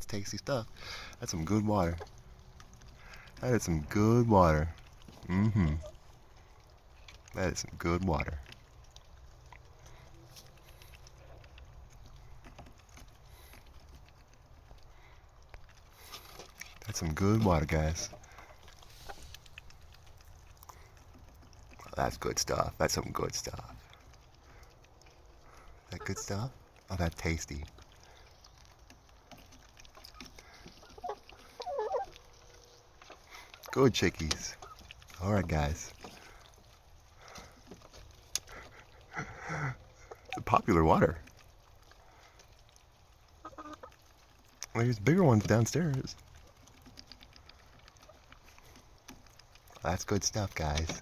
That's tasty stuff. That's some good water. That is some good water. Mm-hmm. That is some good water. That's some good water, guys. That's good stuff. That's some good stuff. That good stuff? Oh, that's tasty. Good chickies. Alright, guys. It's a popular water. There's bigger ones downstairs. That's good stuff, guys.